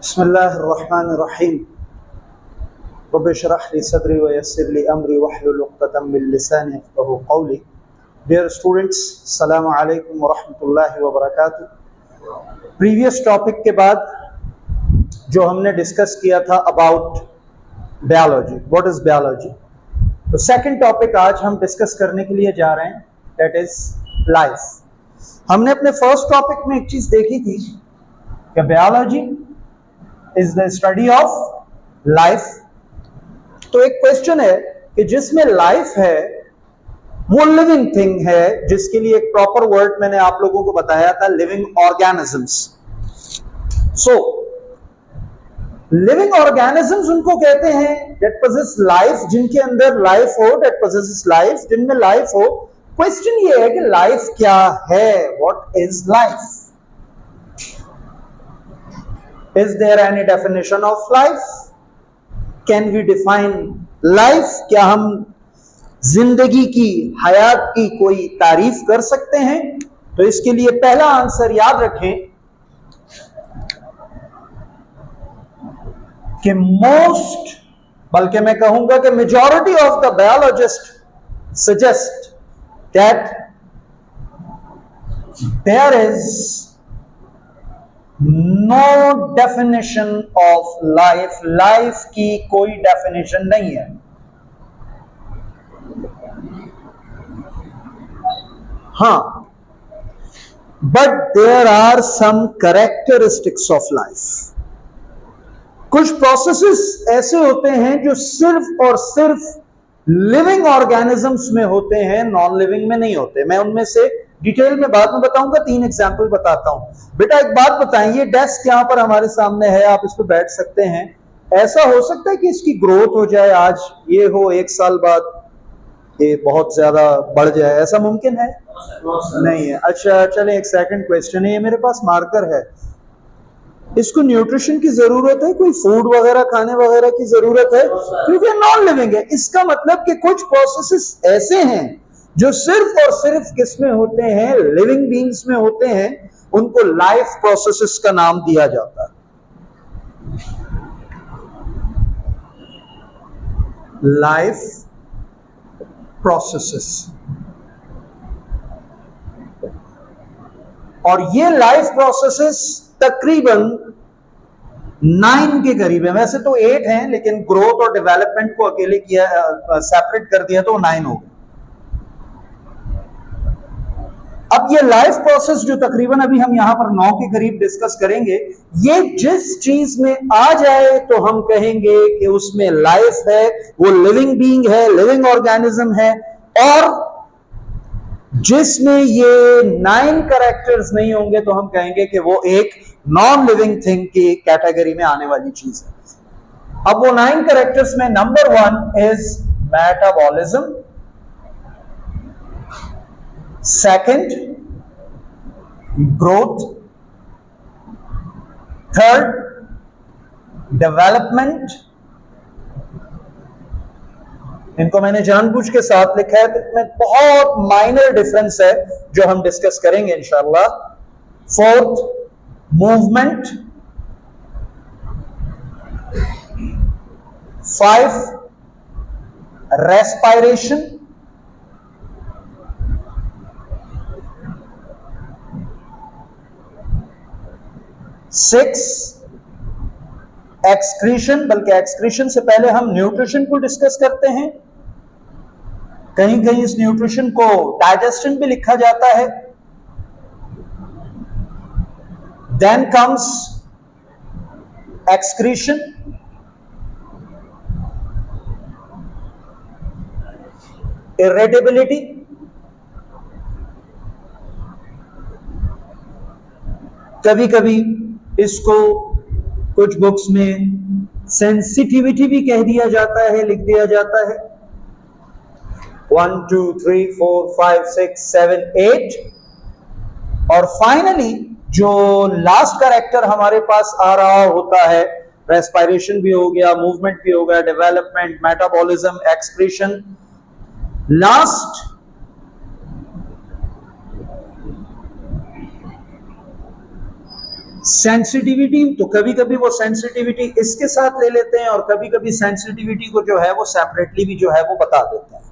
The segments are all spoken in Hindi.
बिस्मिल्लाहिर्रहमानिर्रहीम रब्बि इश्रह ली सदरी व यस्सिर ली अमरी वहलुल उक़्दतम मिन लिसानी यफ़क़हू क़ौली। डियर स्टूडेंट्स, अस्सलामु अलैकुम व रहमतुल्लाहि व बरकातुहू। प्रीवियस टॉपिक के बाद जो हमने डिस्कस किया था about biology, what is biology, तो सेकंड टॉपिक आज हम डिस्कस करने के लिए जा रहे हैं, दैट इज लाइफ। हमने अपने फर्स्ट टॉपिक में एक चीज देखी थी कि biology is the study of life. तो एक क्वेश्चन है कि जिसमें लाइफ है वो लिविंग थिंग है, जिसके लिए एक प्रॉपर वर्ड मैंने आप लोगों को बताया था, लिविंग ऑर्गेनिजम्स। सो लिविंग ऑर्गेनिजम्स उनको कहते हैं दैट पोजेस लाइफ, जिनके अंदर लाइफ हो, दैट पोजेसेस लाइफ, जिनमें लाइफ हो। क्वेश्चन ये है कि लाइफ क्या है, what is life? Is there any definition of life? Can we define life? क्या हम जिंदगी की, हयात की कोई तारीफ कर सकते हैं? तो इसके लिए पहला आंसर याद रखें कि मोस्ट, बल्कि मैं कहूंगा कि majority of the biologist suggest that there is no definition of life. Life की कोई डेफिनेशन नहीं है। हां, but there are some characteristics of life. कुछ प्रोसेसेस ऐसे होते हैं जो सिर्फ और सिर्फ लिविंग ऑर्गेनिजम्स में होते हैं, नॉन लिविंग में नहीं होते। मैं उनमें से डिटेल में बाद में बताऊंगा, 3 एग्जाम्पल बताता हूं। बेटा एक बात बताएं, ये डेस्क यहां पर हमारे सामने है, आप इस पर बैठ सकते हैं। ऐसा हो सकता है कि इसकी ग्रोथ हो जाए, आज ये हो, 1 साल बाद ये बहुत ज्यादा बढ़ जाए, ऐसा मुमकिन है? नहीं है। अच्छा चले, एक सेकंड क्वेश्चन है, ये मेरे पास मार्कर है, इसको न्यूट्रिशन की जरूरत है, कोई फूड वगैरह खाने वगैरह की जरूरत है? क्योंकि नॉन लिविंग है। इसका मतलब कि कुछ प्रोसेसेस ऐसे हैं जो सिर्फ और सिर्फ किसमें होते हैं, लिविंग बीइंग्स में होते हैं, उनको लाइफ प्रोसेसेस का नाम दिया जाता है। Life processes. और ये लाइफ प्रोसेसेस तकरीबन 9 के करीब है। वैसे तो 8 हैं, लेकिन ग्रोथ और डेवलपमेंट को अकेले किया, सेपरेट कर दिया तो 9 हो गए। अब ये लाइफ प्रोसेस जो तकरीबन अभी हम यहां पर 9 के करीब डिस्कस करेंगे, ये जिस चीज में आ जाए तो हम कहेंगे कि उसमें लाइफ है, वो लिविंग बीइंग है, लिविंग ऑर्गेनिज्म है। और जिसमें ये 9 कैरेक्टर्स नहीं होंगे तो हम कहेंगे कि वो एक नॉन लिविंग थिंग की कैटेगरी में आने वाली चीज है। अब वो 9 कैरेक्टर्स में number 1 is metabolism, second growth, third development. इनको मैंने जानबूझ के साथ लिखा है, तो इसमें बहुत माइनर डिफरेंस है जो हम डिस्कस करेंगे इंशाअल्लाह। Fourth movement, 5 respiration, 6 excretion. बल्कि एक्सक्रीशन से पहले हम न्यूट्रिशन को डिस्कस करते हैं। कहीं कहीं इस न्यूट्रिशन को डाइजेशन भी लिखा जाता है। देन कम्स एक्सक्रीशन, इरिटेबिलिटी, कभी कभी इसको कुछ बुक्स में सेंसिटिविटी भी कह दिया जाता है, लिख दिया जाता है। 1 2 3 4 5 6 7 8। और फाइनली जो लास्ट कैरेक्टर हमारे पास आ रहा होता है, रेस्पिरेशन भी हो गया, मूवमेंट भी हो गया, development, metabolism, excretion, last sensitivity, तो कभी कभी वो सेंसिटिविटी इसके साथ ले लेते हैं और कभी कभी सेंसिटिविटी को जो है वो सेपरेटली भी जो है वो बता देते हैं।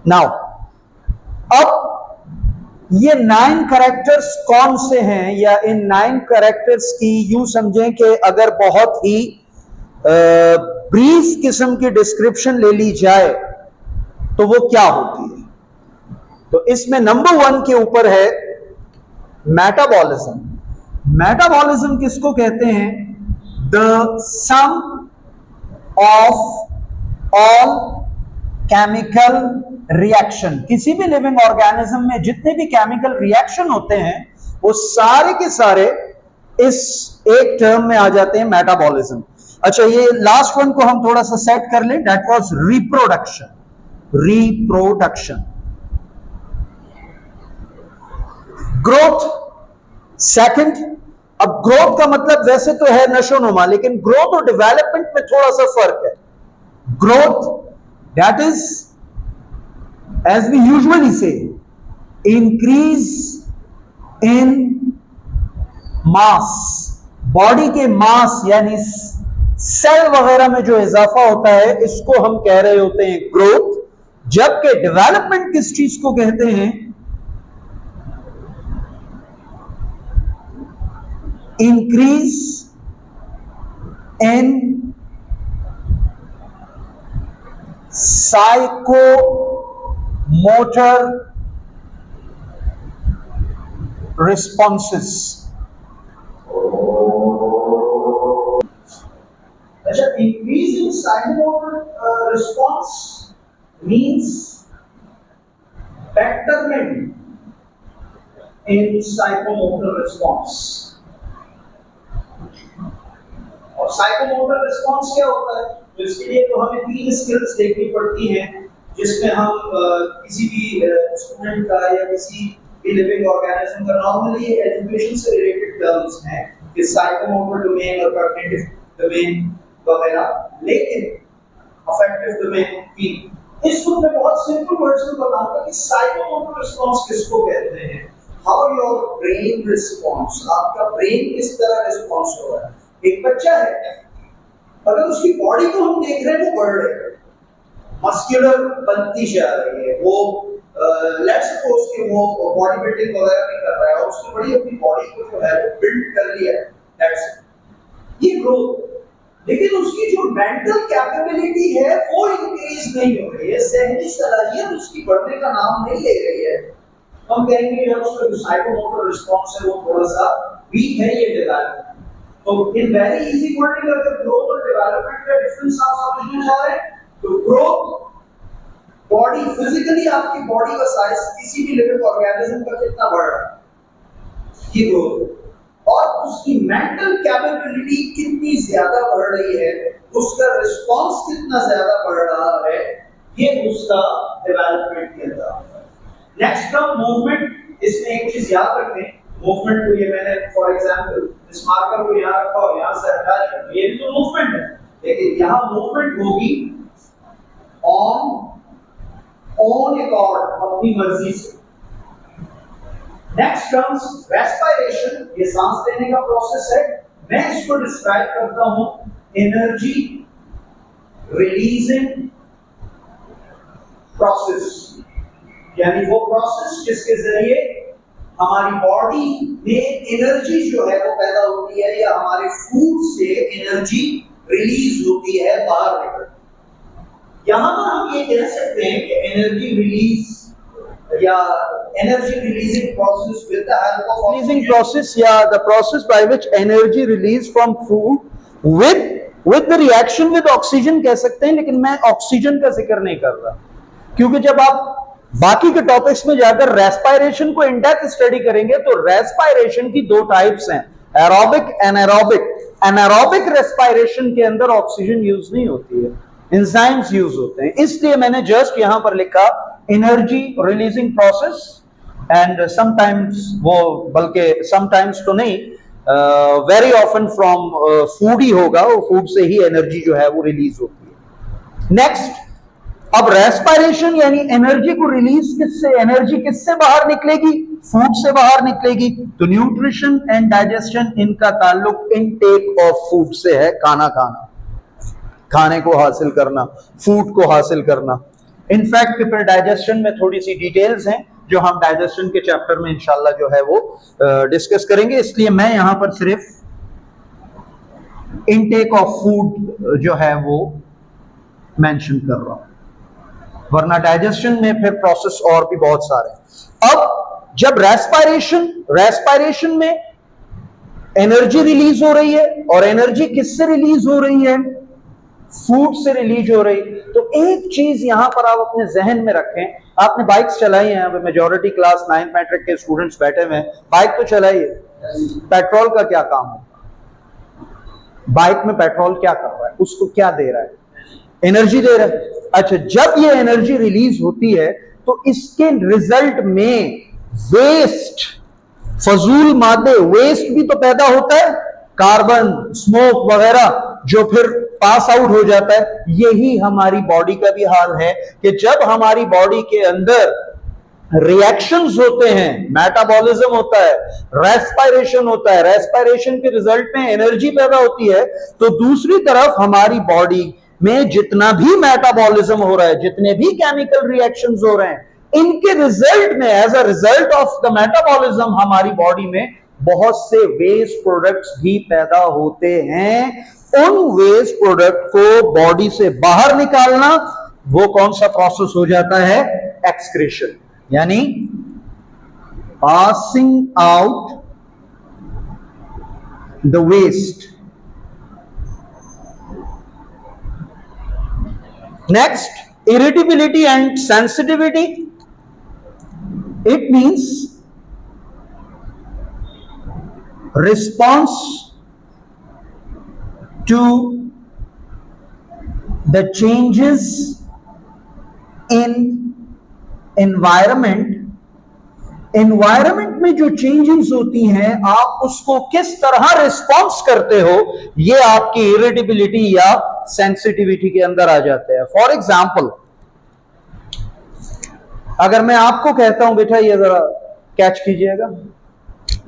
नाउ अब ये 9 कैरेक्टर्स कौन से हैं, या इन 9 कैरेक्टर्स की यूं समझें कि अगर बहुत ही ब्रीफ किस्म की डिस्क्रिप्शन ले ली जाए तो वो क्या होती है। तो इसमें नंबर 1 के ऊपर है मेटाबॉलिज्म। मेटाबॉलिज्म किसको कहते हैं? The sum of all chemical reaction. किसी भी लिविंग ऑर्गेनिज्म में जितने भी केमिकल रिएक्शन होते हैं वो सारे के सारे इस एक टर्म में आ जाते हैं, मेटाबॉलिज्म। अच्छा, ये लास्ट वन को हम थोड़ा सा सेट कर लें, that was reproduction. Reproduction, growth second. अब ग्रोथ का मतलब वैसे तो है नशोनुमा, लेकिन ग्रोथ और डेवलपमेंट में थोड़ा सा फर्क है। Growth that is as we usually say increase in mass, body के मास यानी सेल वगैरह में जो इजाफा होता है इसको हम कह रहे होते हैं ग्रोथ। जबकि डेवलपमेंट किस चीज को कहते हैं? Increase in psychomotor responses. अच्छा, increase in psychomotor response means betterment in psychomotor response। और साइकोमोटर रिस्पॉन्स क्या होता है? तो इसके लिए तो हमें 3 स्किल्स देखनी पड़ती हैं, जिसमें हम किसी भी स्टूडेंट का या किसी भी लिविंग ऑर्गेनिज्म का, नॉर्मली एजुकेशन से रिलेटेड टर्म्स हैं कि साइकोमोटर डोमेन और कॉग्निटिव डोमेन वगैरह, लेकिन अफेक्टिव डोमेन की इस रूप में बहुत सिंपल वर्ड्स में बताऊंगा कि साइकोमोटर रिस्पॉन्स किसको कहते हैं। हाउ योर ब्रेन रिस्पॉन्स, आपका ब्रेन किस तरह रिस्पॉन्स हो रहा है। एक बच्चा है, अगर उसकी बॉडी को हम देख रहे हैं वो बढ़ रही है, मस्कुलर बनती जा रही है, वो लेट्स सपोज कि वो बॉडी बिल्डिंग वगैरह नहीं कर रहा है और उसने बड़ी अपनी बॉडी को जो है वो बिल्ड कर लिया है, दैट्स ये ग्रोथ। लेकिन उसकी जो मेंटल कैपेबिलिटी है वो इंक्रीज नहीं हो रही है, सहनी सलाहियत उसकी बढ़ने का नाम नहीं ले रही है। हम कहेंगे यार उसका जो साइकोमोटर रिस्पॉन्स है वो थोड़ा सा वीक है, ये डेवलपमेंट। तो इन वेरी इजी वर्डिंग अगर ग्रोथ और डेवलपमेंट का डिफरेंस आप समझना चाह रहे हैं तो ग्रोथ बॉडी, फिजिकली आपकी बॉडी का साइज किसी भी लिविंग ऑर्गेनिज्म का कितना बढ़ रहा है, ये ग्रोथ। और उसकी मेंटल कैपेबिलिटी कितनी ज्यादा बढ़ रही है, उसका रिस्पॉन्स कितना ज्यादा बढ़ रहा है, ये उसका डेवलपमेंट के अंदर आता है। नेक्स्ट टर्म मूवमेंट, इसमें एक चीज याद रखें, मूवमेंट को ये मैंने फॉर एग्जांपल इस मार्कर को यहाँ रखा और यहाँ से हटा दिया, ये भी तो मूवमेंट है, लेकिन यहाँ मूवमेंट होगी ऑन अकॉर्ड, अपनी मर्जी से। नेक्स्ट टर्म्स रेस्पिरेशन, ये सांस लेने का प्रोसेस है। मैं इसको डिस्क्राइब करता हूं एनर्जी रिलीजिंग प्रोसेस, यानी वो प्रोसेस जिसके जरिए हमारी बॉडी में एनर्जी जो है वो पैदा होती है या हमारे फूड से एनर्जी रिलीज होती है बाहर निकल। यहां पर हम ये कह सकते हैं कि एनर्जी रिलीज या energy releasing process with the help of releasing process या the process by which energy release from food with the reaction with oxygen कह सकते हैं, लेकिन मैं ऑक्सीजन का जिक्र नहीं कर रहा, क्योंकि जब आप बाकी के टॉपिक्स में जाकर रेस्पिरेशन को इन डेप्थ स्टडी करेंगे तो रेस्पिरेशन की 2 टाइप्स हैं, एरोबिक, एनारोबिक। एनारोबिक रेस्पिरेशन के अंदर ऑक्सीजन यूज नहीं होती है, एंजाइम्स यूज होते हैं। इसलिए मैंने जस्ट यहां पर लिखा energy releasing process and sometimes, वो बल्कि समटाइम्स तो नहीं, वेरी ऑफन फ्रॉम फूड ही होगा, वो फूड से ही एनर्जी जो है वो रिलीज होती है। नेक्स्ट, अब रेस्पिरेशन यानी एनर्जी को रिलीज किससे, एनर्जी किससे बाहर निकलेगी? फूड से बाहर निकलेगी। तो न्यूट्रिशन एंड डाइजेशन इनका ताल्लुक इनटेक ऑफ फूड से है, खाना खाना, खाने को हासिल करना, फूड को हासिल करना। इनफैक्ट फिर डाइजेशन में थोड़ी सी डिटेल्स हैं जो हम डाइजेशन के चैप्टर में इंशाल्लाह जो है वो डिस्कस करेंगे, इसलिए मैं यहां पर सिर्फ इनटेक ऑफ फूड जो है वो मेंशन कर रहा हूं, वरना डाइजेशन में फिर प्रोसेस और भी बहुत सारे। अब जब रेस्पिरेशन में एनर्जी रिलीज हो रही है, और एनर्जी किससे रिलीज हो रही है? फूड से रिलीज हो रही। तो एक चीज यहां पर आप अपने जहन में रखें, आपने बाइक्स चलाई हैं, अब मेजॉरिटी क्लास 9th मैट्रिक के स्टूडेंट्स बैठे हुए हैं, बाइक तो चलाइए, पेट्रोल का क्या काम है? बाइक में पेट्रोल क्या कर रहा है? उसको क्या दे रहा है? एनर्जी दे रहा है। अच्छा, जब ये एनर्जी रिलीज होती है तो इसके रिजल्ट में वेस्ट, फजूल मादे, वेस्ट भी तो पैदा होता है, कार्बन, स्मोक वगैरह, जो फिर पास आउट हो जाता है। यही हमारी बॉडी का भी हाल है कि जब हमारी बॉडी के अंदर रिएक्शंस होते हैं, मेटाबॉलिज्म होता है, रेस्पिरेशन होता है, रेस्पिरेशन के रिजल्ट में एनर्जी पैदा होती है, तो दूसरी तरफ हमारी बॉडी में जितना भी मेटाबॉलिज्म हो रहा है, जितने भी केमिकल रिएक्शंस हो रहे हैं, इनके रिजल्ट में, as a result of the metabolism, हमारी बॉडी में बहुत से वेस्ट प्रोडक्ट्स भी पैदा होते हैं। उन वेस्ट प्रोडक्ट को बॉडी से बाहर निकालना, वो कौन सा प्रोसेस हो जाता है? एक्सक्रीशन, यानी passing out the waste. Next, irritability and sensitivity. It means response to the changes in environment. Environment में जो चेंजेस होती हैं, आप उसको किस तरह रिस्पॉन्स करते हो, ये आपकी इरिटेबिलिटी या सेंसिटिविटी के अंदर आ जाते हैं। फॉर एग्जाम्पल, अगर मैं आपको कहता हूं बेटा ये जरा कैच कीजिएगा,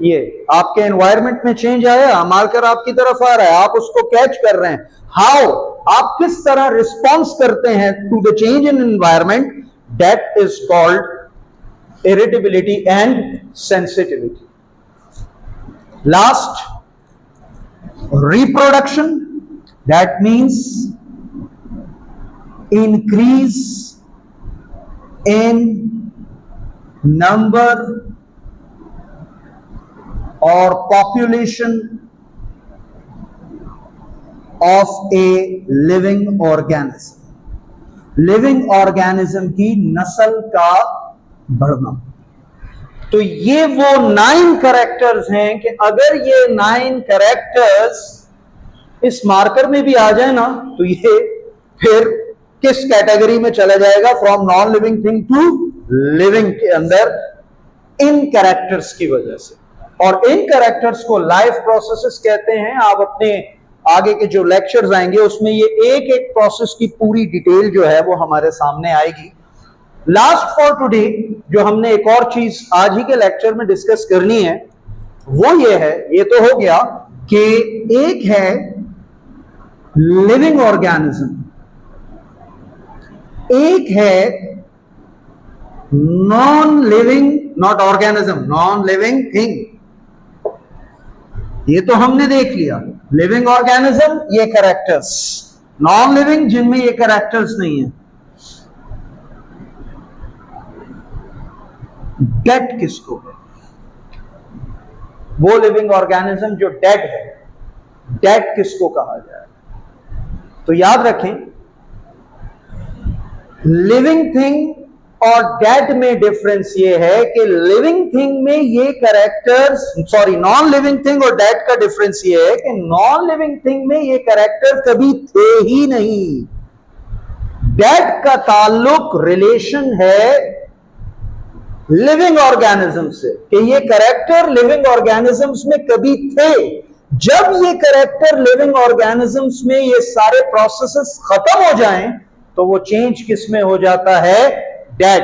ये आपके एनवायरमेंट में चेंज आया, मार्कर आपकी तरफ आ रहा है, आप उसको कैच कर रहे हैं, हाउ, आप किस तरह रिस्पॉन्स करते हैं to the change in environment, that is called irritability and sensitivity. Last, reproduction. That means increase in number or population of a living organism. Living organism की नस्ल का बढ़ना। तो ये वो 9 कैरेक्टर्स हैं कि अगर ये 9 कैरेक्टर्स इस मार्कर में भी आ जाए ना, तो ये फिर किस कैटेगरी में चला जाएगा? From non living thing to living के अंदर, इन कैरेक्टर्स की वजह से। और इन कैरेक्टर्स को लाइफ प्रोसेसेस कहते हैं। आप अपने आगे के जो लेक्चर्स आएंगे उसमें ये एक एक प्रोसेस की पूरी डिटेल जो है वो हमारे सामने आएगी। लास्ट फॉर टुडे जो हमने एक और चीज आज ही के लेक्चर में डिस्कस करनी है वो ये है, ये तो हो गया कि एक है लिविंग ऑर्गेनिज्म, एक है non living, not organism, non living thing. ये तो हमने देख लिया, लिविंग ऑर्गेनिज्म ये कैरेक्टर्स, नॉन लिविंग जिनमें ये कैरेक्टर्स नहीं है। डेड किसको है? वो लिविंग ऑर्गेनिज्म जो डेड है, डेड किसको कहा जाए? तो याद रखें, लिविंग थिंग और डेड में डिफरेंस ये है कि लिविंग थिंग में ये characters, sorry, non living thing और डेड का डिफरेंस ये है कि नॉन लिविंग थिंग में ये कैरेक्टर कभी थे ही नहीं। डेड का ताल्लुक, रिलेशन है लिविंग ऑर्गेनिज्म से, कि ये कैरेक्टर लिविंग ऑर्गेनिजम्स में कभी थे। जब ये कैरेक्टर लिविंग ऑर्गेनिजम्स में ये सारे प्रोसेसेस खत्म हो जाएं तो वो चेंज किस में हो जाता है? डेड।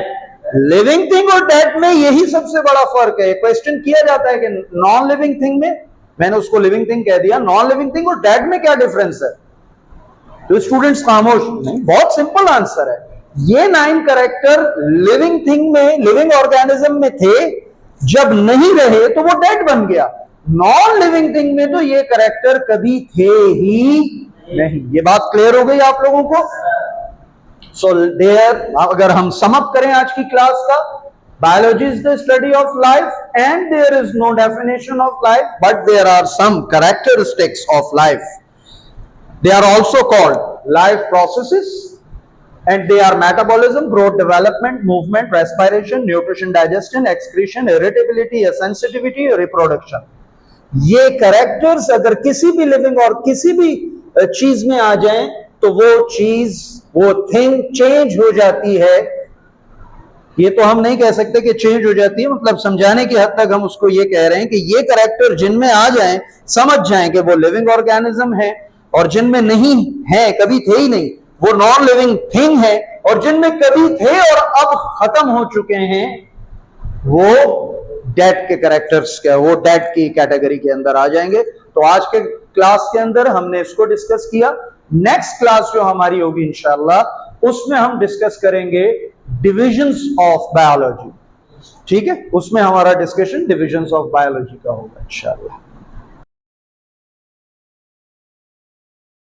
लिविंग थिंग और डेड में यही सबसे बड़ा फर्क है। क्वेश्चन किया जाता है कि नॉन लिविंग थिंग में, मैंने उसको लिविंग थिंग कह दिया, नॉन लिविंग थिंग और डेड में क्या डिफरेंस है? तो स्टूडेंट्स खामोश नहीं, बहुत सिंपल आंसर है। ये 9 कैरेक्टर लिविंग थिंग में, लिविंग ऑर्गेनिज्म में थे, जब नहीं रहे तो वो डेड बन गया। नॉन लिविंग थिंग में तो ये कैरेक्टर कभी थे ही नहीं। ये बात क्लियर हो गई आप लोगों को? सो देयर, अगर हम सम अप करें आज की क्लास का, biology is the study of life and there is no definition of life, but there are some characteristics of life. They are also called life processes and they are metabolism, growth, development, movement, respiration, nutrition, digestion, excretion, irritability, sensitivity, reproduction. ये कैरेक्टर्स अगर किसी भी लिविंग और किसी भी चीज में आ जाएं तो वो चीज, वो थिंग चेंज हो जाती है। ये तो हम नहीं कह सकते कि चेंज हो जाती है, मतलब समझाने की हद तक हम उसको ये कह रहे हैं कि ये कैरेक्टर जिनमें आ जाएं, समझ जाएं कि वो लिविंग ऑर्गेनिज्म है, और जिनमें नहीं है, कभी थे ही नहीं, वो नॉन लिविंग थिंग है, और जिनमें कभी थे और अब खत्म हो चुके हैं वो डेड के कैरेक्टर्स के, वो डेड की कैटेगरी के अंदर आ जाएंगे। तो आज के क्लास के अंदर हमने इसको डिस्कस किया। नेक्स्ट क्लास जो हमारी होगी इंशाल्लाह, उसमें हम डिस्कस करेंगे डिविजन्स ऑफ बायोलॉजी। ठीक है, उसमें हमारा डिस्कशन डिविजन्स ऑफ बायोलॉजी का होगा इंशाल्लाह।